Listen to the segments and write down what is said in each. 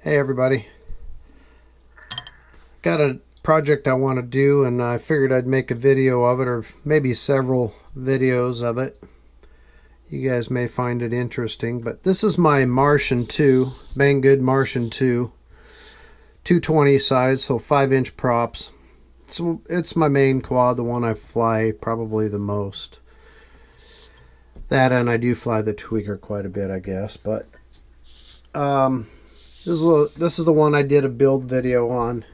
Hey everybody, got a project I want to do and I figured I'd make a video of it, or maybe several videos of it. You guys may find it interesting, but this is my Martian II, Banggood Martian II, 220 size, so 5-inch props. So it's my main quad, the one I fly probably the most. That, and I do fly the tweaker quite a bit, I guess, but this is the one I did a build video on.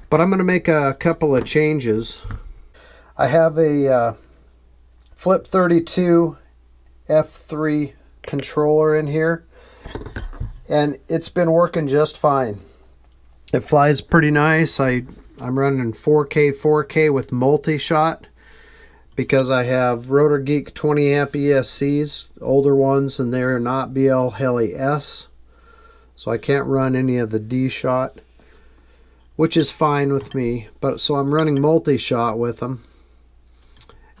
But I'm going to make a couple of changes. I have a Flip 32 F3 controller in here, and it's been working just fine. It flies pretty nice. I'm running 4K with multi-shot because I have Rotor Geek 20 amp ESCs, older ones, and they're not BL Heli S. So I can't run any of the D-shot, which is fine with me. But so I'm running multi-shot with them.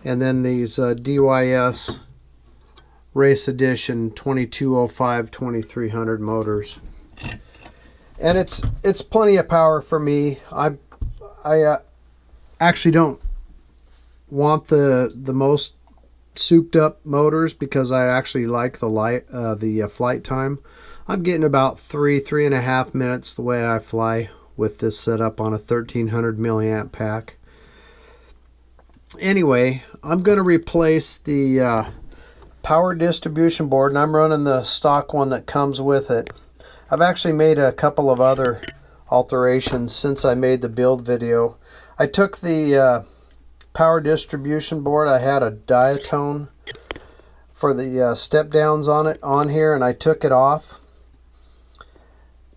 And then these DYS Race Edition 2205-2300 motors. And it's plenty of power for me. I actually don't want the most souped up motors because I actually like the flight time. I'm getting about 3.5 minutes the way I fly with this setup on a 1300 milliamp pack. Anyway, I'm going to replace the power distribution board, and I'm running the stock one that comes with it. I've actually made a couple of other alterations since I made the build video. I took the power distribution board. I had a diatone for the step downs on here, and I took it off.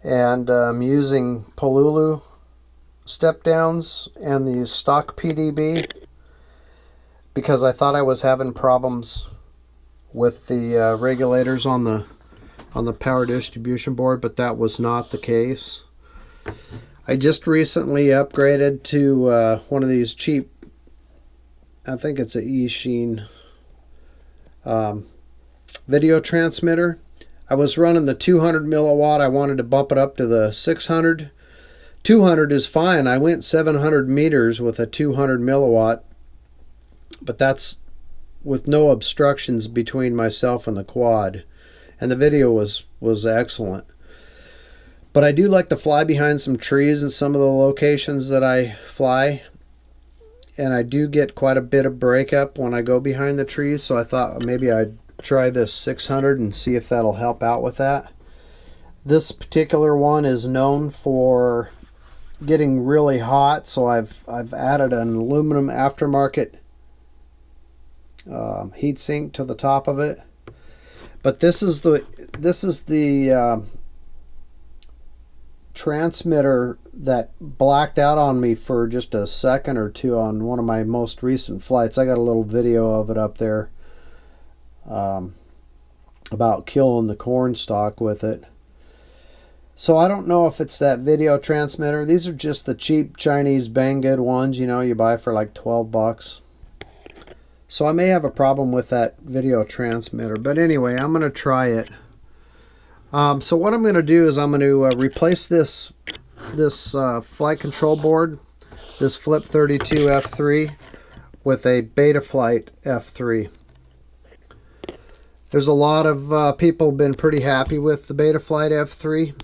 And I'm using Pololu step downs and the stock PDB because I thought I was having problems with the regulators on the power distribution board, but that was not the case. I just recently upgraded to one of these cheap, I think it's a eSheen video transmitter. I was running the 200 milliwatt. I wanted to bump it up to the 600. 200 is fine. I went 700 meters with a 200 milliwatt, but that's with no obstructions between myself and the quad. And the video was excellent. But I do like to fly behind some trees in some of the locations that I fly. And I do get quite a bit of breakup when I go behind the trees, so I thought maybe I'd try this 600 and see if that'll help out with that. This particular one is known for getting really hot, so I've added an aluminum aftermarket heatsink to the top of it. But this is the transmitter that blacked out on me for just a second or two on one of my most recent flights. I got a little video of it up there about killing the corn stalk with it. So I don't know if it's that video transmitter. These are just the cheap Chinese Banggood ones, you know, you buy for like 12 bucks. So I may have a problem with that video transmitter, but anyway, I'm going to try it. So what I'm going to do is I'm going to replace this flight control board, this Flip 32 F3, with a Betaflight F3. There's a lot of people been pretty happy with the Betaflight F3.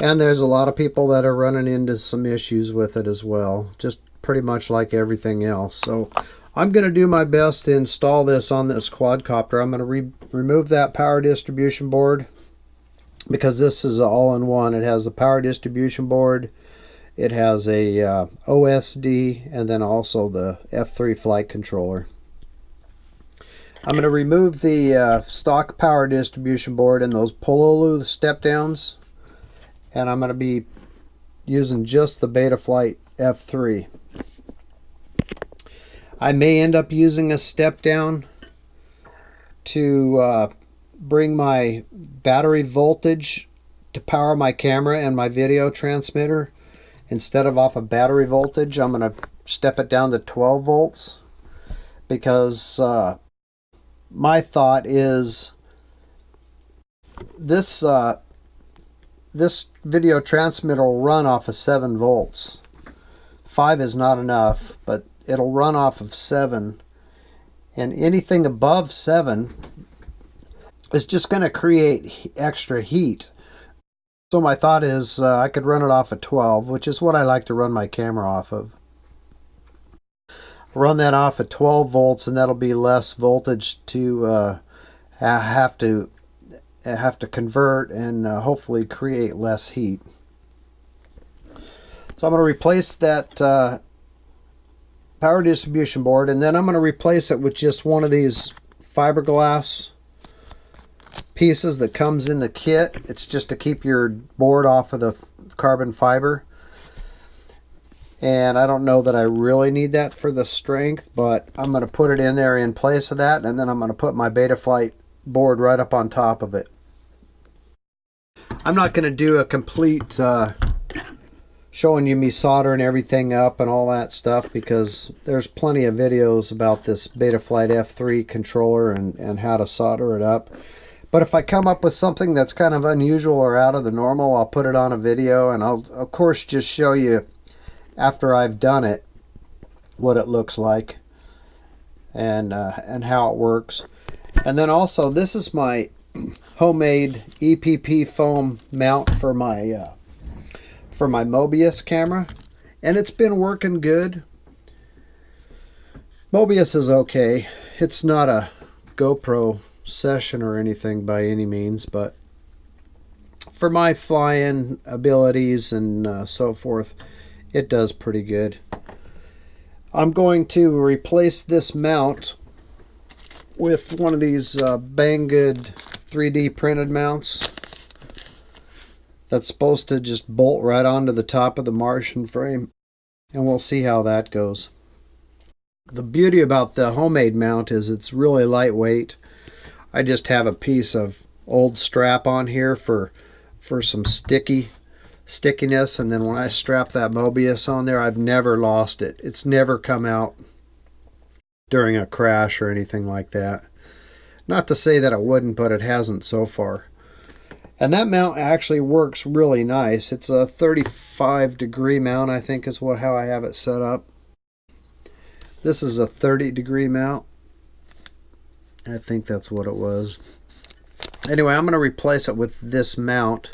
And there's a lot of people that are running into some issues with it as well. Just pretty much like everything else. So I'm going to do my best to install this on this Quad Copter. I'm going to remove that power distribution board because this is all-in-one. It has the power distribution board. It has a OSD and then also the F3 flight controller. I'm going to remove the stock power distribution board and those Pololu step downs, and I'm going to be using just the Betaflight F3. I may end up using a step down to bring my battery voltage to power my camera and my video transmitter. Instead of off of battery voltage, I'm going to step it down to 12 volts because my thought is this this video transmitter will run off of 7 volts. 5 is not enough, but it'll run off of 7, and anything above 7 is just going to create extra heat. So my thought is I could run it off of 12, which is what I like to run my camera off of. Run that off at 12 volts, and that'll be less voltage to have to convert, and hopefully create less heat. So I'm going to replace that power distribution board, and then I'm going to replace it with just one of these fiberglass pieces that comes in the kit. It's just to keep your board off of the carbon fiber. And I don't know that I really need that for the strength, but I'm going to put it in there in place of that, and then I'm going to put my Betaflight board right up on top of it. I'm not going to do a complete showing you me soldering everything up and all that stuff, because there's plenty of videos about this Betaflight F3 controller and how to solder it up. But if I come up with something that's kind of unusual or out of the normal, I'll put it on a video, and I'll of course just show you after I've done it what it looks like and how it works. And then also, this is my homemade EPP foam mount for my Mobius camera, and it's been working good. Mobius is okay. It's not a GoPro session or anything by any means, but for my flying abilities and so forth, it does pretty good. I'm going to replace this mount with one of these Banggood 3D printed mounts that's supposed to just bolt right onto the top of the Martian frame, and we'll see how that goes. The beauty about the homemade mount is it's really lightweight. I just have a piece of old strap on here for some stickiness, and then when I strap that Mobius on there, I've never lost it. It's never come out during a crash or anything like that. Not to say that it wouldn't, but it hasn't so far. And that mount actually works really nice. It's a 35-degree mount, I think is how I have it set up. This is a 30-degree mount. I think that's what it was. Anyway, I'm going to replace it with this mount,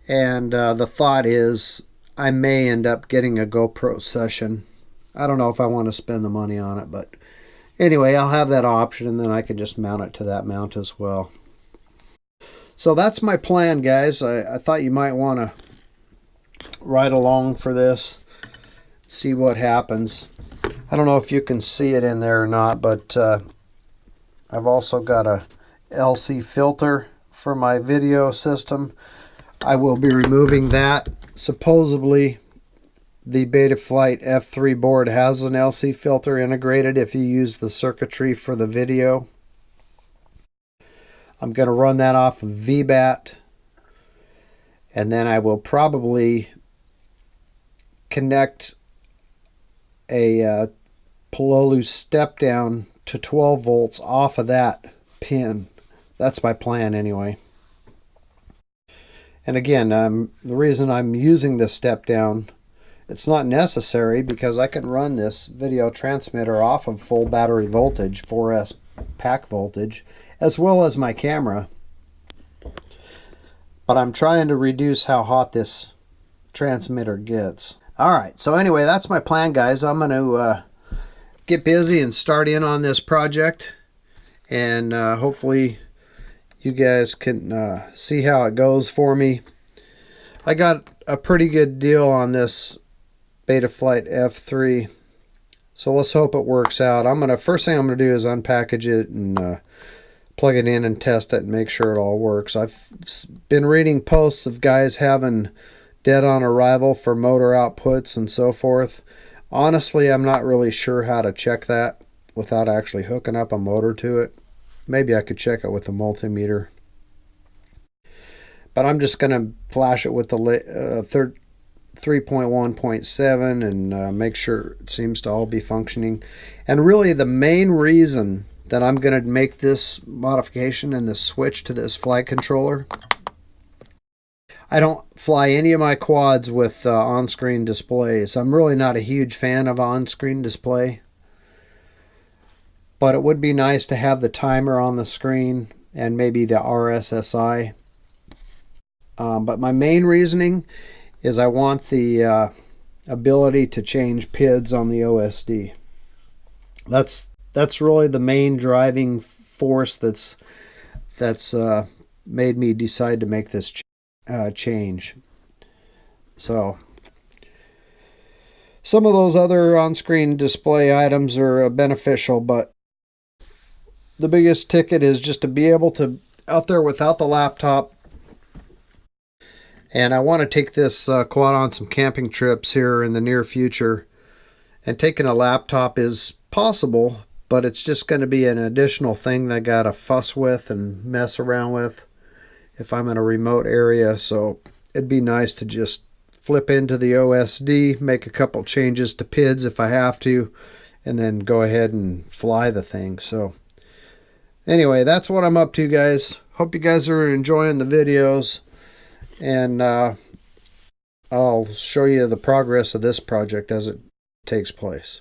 and the thought is I may end up getting a GoPro session. I don't know if I want to spend the money on it, but anyway, I'll have that option, and then I can just mount it to that mount as well. So that's my plan, guys. I thought you might want to ride along for this, see what happens. I don't know if you can see it in there or not, but I've also got a LC filter for my video system. I will be removing that. Supposedly the Betaflight F3 board has an LC filter integrated if you use the circuitry for the video. I'm going to run that off of VBAT, and then I will probably connect a Pololu step down to 12 volts off of that pin. That's my plan anyway. And again, the reason I'm using this step down, it's not necessary because I can run this video transmitter off of full battery voltage, 4S pack voltage, as well as my camera. But I'm trying to reduce how hot this transmitter gets. Alright, so anyway, that's my plan, guys. I'm going to get busy and start in on this project, and hopefully you guys can see how it goes for me. I got a pretty good deal on this Betaflight F3, so let's hope it works out. First thing I'm gonna do is unpackage it and plug it in and test it and make sure it all works. I've been reading posts of guys having dead on arrival for motor outputs and so forth. Honestly, I'm not really sure how to check that without actually hooking up a motor to it. Maybe I could check it with a multimeter. But I'm just going to flash it with the 3.1.7 and make sure it seems to all be functioning. And really the main reason then I'm going to make this modification and the switch to this flight controller. I don't fly any of my quads with on-screen displays. I'm really not a huge fan of on-screen display, but it would be nice to have the timer on the screen and maybe the RSSI. But my main reasoning is I want the ability to change PIDs on the OSD. That's really the main driving force that's made me decide to make this change. So some of those other on-screen display items are beneficial, but the biggest ticket is just to be able to out there without the laptop. And I want to take this quad on some camping trips here in the near future, and taking a laptop is possible, but it's just going to be an additional thing that I got to fuss with and mess around with if I'm in a remote area. So it'd be nice to just flip into the OSD, make a couple changes to PIDs if I have to, and then go ahead and fly the thing. So anyway, that's what I'm up to, guys. Hope you guys are enjoying the videos, and I'll show you the progress of this project as it takes place.